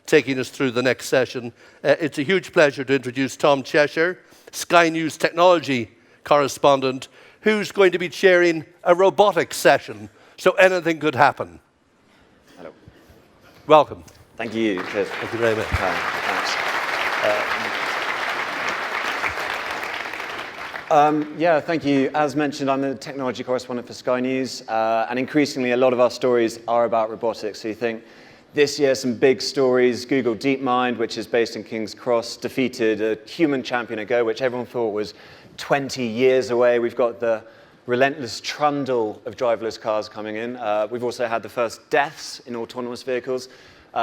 taking us through the next session. It's a huge pleasure to introduce Tom Cheshire, Sky News technology correspondent, who's going to be chairing a robotics session, so anything could happen. Hello. Welcome. Thank you. Cheers. Thank you very much. Thanks. Yeah, thank you. As mentioned, I'm the technology correspondent for Sky News, and increasingly a lot of our stories are about robotics. So you think this year some big stories. Google DeepMind, which is based in King's Cross, defeated a human champion at Go, which everyone thought was 20 years away. We've got the relentless trundle of driverless cars coming in. We've also had the first deaths in autonomous vehicles.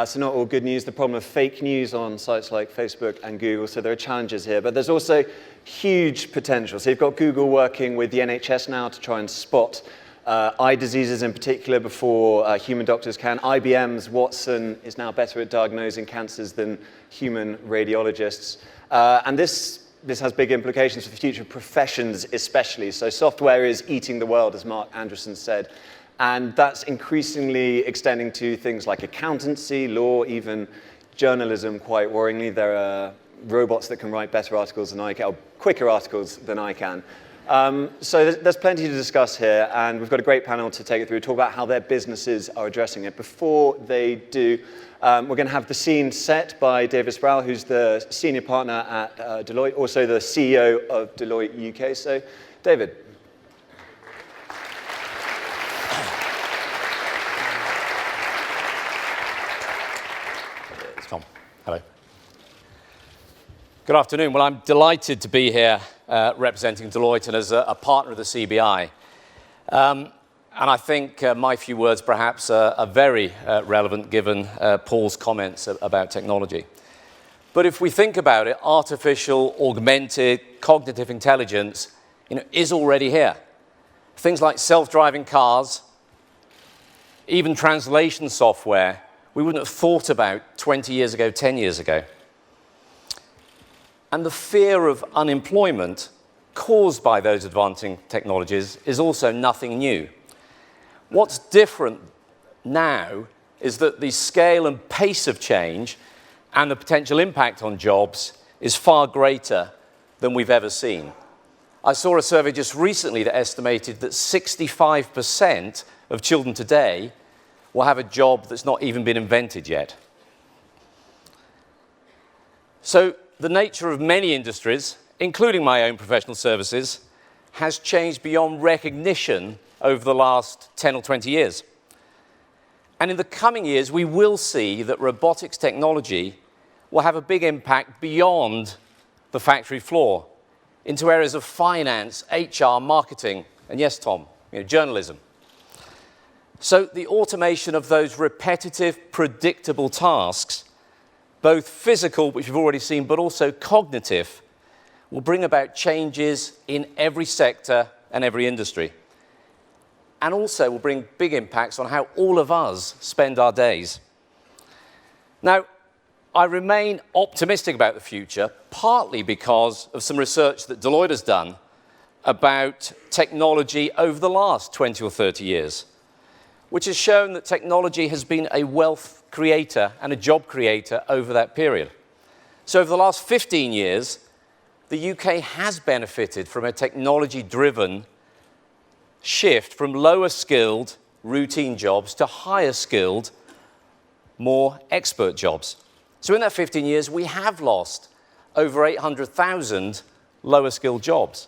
So not all good news. The problem of fake news on sites like Facebook and Google. So there are challenges here. But there's also huge potential. So you've got Google working with the NHS now to try and spot eye diseases in particular before human doctors can. IBM's Watson is now better at diagnosing cancers than human radiologists. And this has big implications for future professions especially. So software is eating the world, as Mark Andreessen said. And that's increasingly extending to things like accountancy, law, even journalism, quite worryingly. There are robots that can write better articles than I can, or quicker articles than I can. So there's plenty to discuss here, and we've got a great panel to take it through, talk about how their businesses are addressing it. Before they do, we're going to have the scene set by David Sproul, who's the senior partner at Deloitte, also the CEO of Deloitte UK. So, David. Tom. Hello. Good afternoon. Well, I'm delighted to be here representing Deloitte and as a partner of the CBI. And I think my few words perhaps are very relevant given Paul's comments about technology. But if we think about it, artificial, augmented, cognitive intelligence, is already here. Things like self-driving cars, even translation software, we wouldn't have thought about 20 years ago, 10 years ago. And the fear of unemployment caused by those advancing technologies is also nothing new. What's different now is that the scale and pace of change and the potential impact on jobs is far greater than we've ever seen. I saw a survey just recently that estimated that 65% of children today will have a job that's not even been invented yet. So the nature of many industries, including my own professional services, has changed beyond recognition over the last 10 or 20 years. And in the coming years, we will see that robotics technology will have a big impact beyond the factory floor into areas of finance, HR, marketing, and yes, Tom, journalism. So the automation of those repetitive, predictable tasks, both physical, which we've already seen, but also cognitive, will bring about changes in every sector and every industry. And also will bring big impacts on how all of us spend our days. Now, I remain optimistic about the future, partly because of some research that Deloitte has done about technology over the last 20 or 30 years, which has shown that technology has been a wealth creator and a job creator over that period. So over the last 15 years, the UK has benefited from a technology-driven shift from lower-skilled, routine jobs to higher-skilled, more expert jobs. So in that 15 years, we have lost over 800,000 lower-skilled jobs.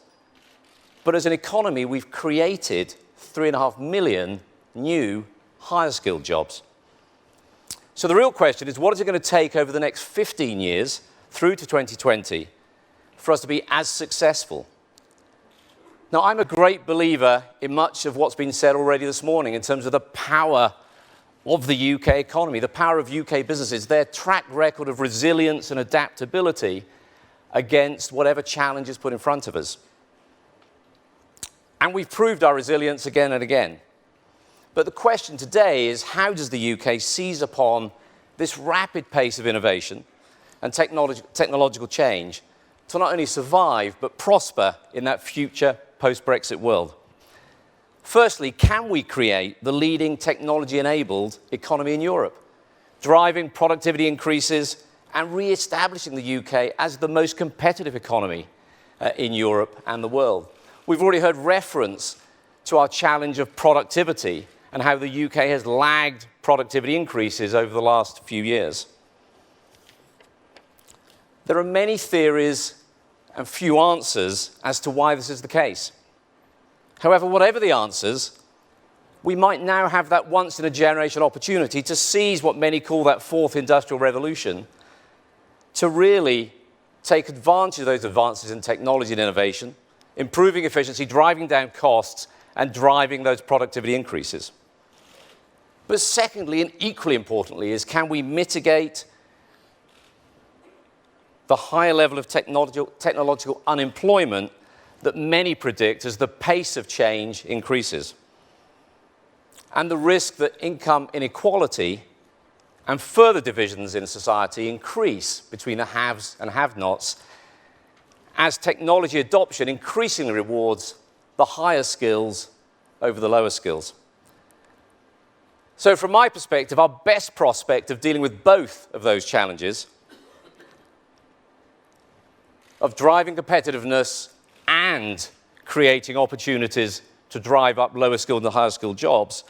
But as an economy, we've created 3.5 million new, higher-skilled jobs. So the real question is, what is it going to take over the next 15 years, through to 2020, for us to be as successful? Now, I'm a great believer in much of what's been said already this morning in terms of the power of the UK economy, the power of UK businesses, their track record of resilience and adaptability against whatever challenge is put in front of us. And we've proved our resilience again and again. But the question today is, how does the UK seize upon this rapid pace of innovation and technological change to not only survive, but prosper in that future post-Brexit world? Firstly, can we create the leading technology-enabled economy in Europe? driving productivity increases, and re-establishing the UK as the most competitive economy in Europe and the world. We've already heard reference to our challenge of productivity and how the UK has lagged productivity increases over the last few years. There are many theories and few answers as to why this is the case. However, whatever the answers, we might now have that once-in-a-generation opportunity to seize what many call that fourth industrial revolution, to really take advantage of those advances in technology and innovation, improving efficiency, driving down costs, and driving those productivity increases. But secondly, and equally importantly, is can we mitigate the higher level of technological unemployment that many predict as the pace of change increases, and the risk that income inequality and further divisions in society increase between the haves and have-nots as technology adoption increasingly rewards the higher skills over the lower skills. So from my perspective, our best prospect of dealing with both of those challenges, of driving competitiveness and creating opportunities to drive up lower skilled and higher skilled jobs,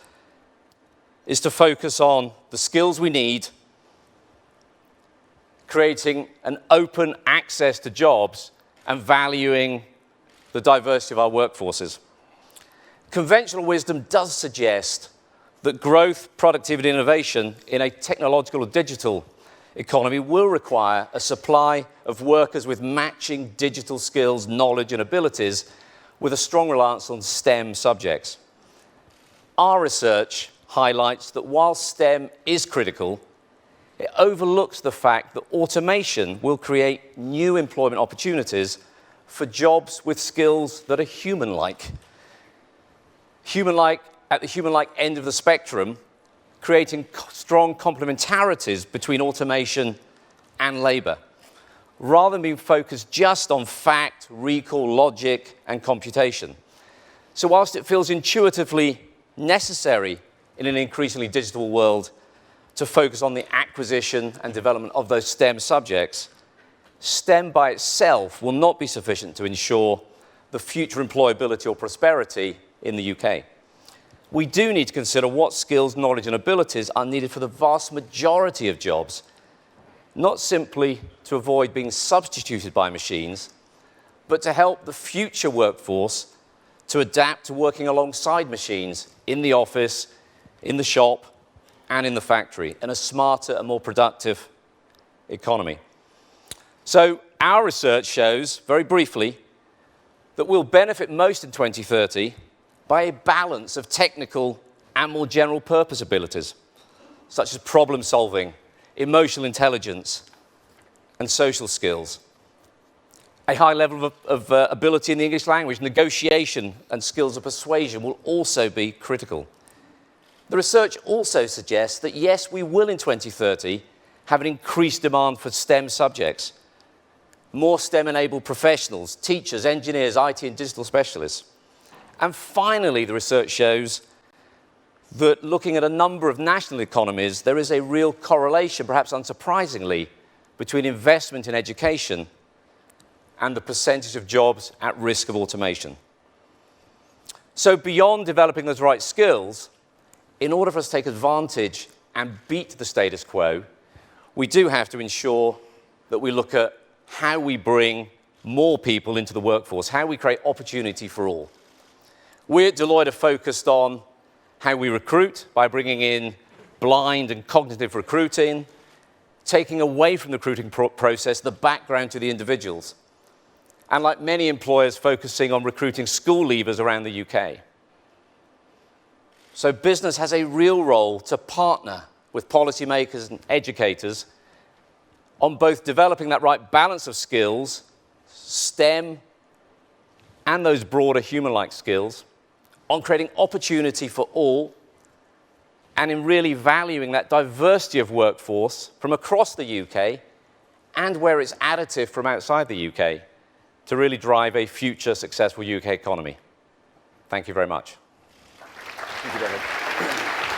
is to focus on the skills we need, creating an open access to jobs, and valuing the diversity of our workforces. Conventional wisdom does suggest that growth, productivity, and innovation in a technological or digital economy will require a supply of workers with matching digital skills, knowledge, and abilities, with a strong reliance on STEM subjects. Our research highlights that while STEM is critical, it overlooks the fact that automation will create new employment opportunities for jobs with skills that are human-like. Human-like at the human-like end of the spectrum, creating strong complementarities between automation and labor, rather than being focused just on fact, recall, logic, and computation. So whilst it feels intuitively necessary in an increasingly digital world to focus on the acquisition and development of those STEM subjects, STEM by itself will not be sufficient to ensure the future employability or prosperity in the UK. We do need to consider what skills, knowledge, and abilities are needed for the vast majority of jobs, not simply to avoid being substituted by machines, but to help the future workforce to adapt to working alongside machines in the office, in the shop, and in the factory, in a smarter and more productive economy. So our research shows, very briefly, that we'll benefit most in 2030 by a balance of technical and more general purpose abilities, such as problem solving, emotional intelligence, and social skills. A high level of ability in the English language, negotiation, and skills of persuasion will also be critical. The research also suggests that yes, we will in 2030 have an increased demand for STEM subjects, more STEM-enabled professionals, teachers, engineers, IT and digital specialists. And finally, the research shows that looking at a number of national economies, there is a real correlation, perhaps unsurprisingly, between investment in education and the percentage of jobs at risk of automation. So beyond developing those right skills, in order for us to take advantage and beat the status quo, we do have to ensure that we look at how we bring more people into the workforce, how we create opportunity for all. We at Deloitte are focused on how we recruit by bringing in blind and cognitive recruiting, taking away from the recruiting process the background to the individuals, and like many employers, focusing on recruiting school leavers around the UK. So business has a real role to partner with policymakers and educators on both developing that right balance of skills, STEM, and those broader human-like skills, on creating opportunity for all, and in really valuing that diversity of workforce from across the UK and where it's additive from outside the UK to really drive a future successful UK economy. Thank you very much. Thank you, David.